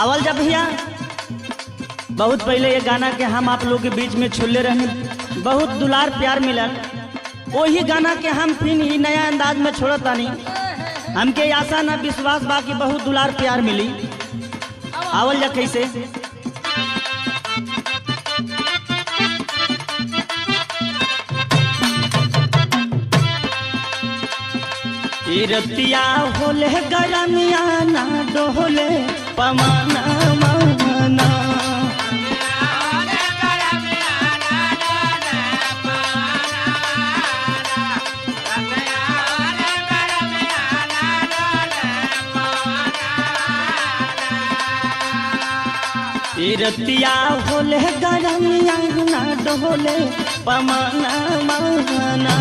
आवल जा भैया। बहुत पहले ये गाना के हम आप लोग के बीच में छोड़ले रहने, बहुत दुलार प्यार मिलल। वही गाना के हम फिर ही नया अंदाज में छोड़त तानी। हमके आशा ना विश्वास बा कि बहुत दुलार प्यार मिली। आवल जा कैसे रतिया होले गरमिया ना डोले पमाना माना रतिया होले गरमिया ना डोले पमाना माना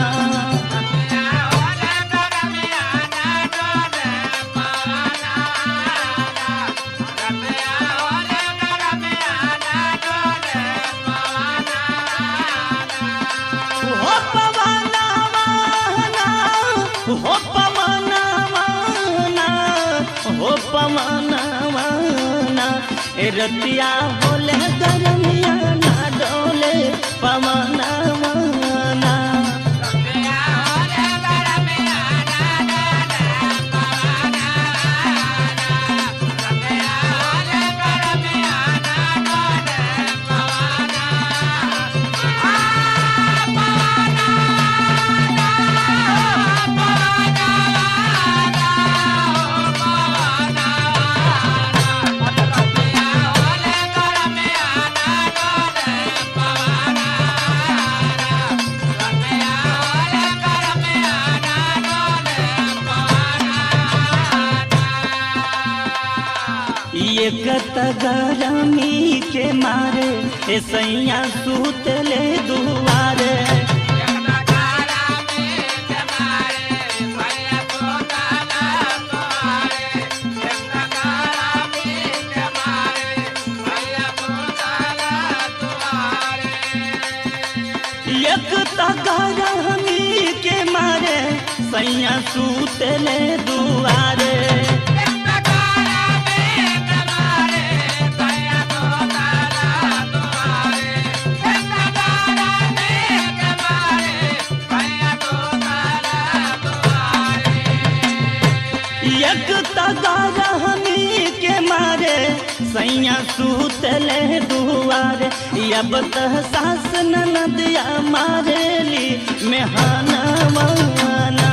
रतिया होले गरमिया ना डोले पमाना माना गरमी के मारे सैया सूतले दुआरे एक गरमी के मारे सैया सूतले दुआरे के मारे सैया सूतले दुआरे अब तह सास ननदिया मारेली मेहाना माना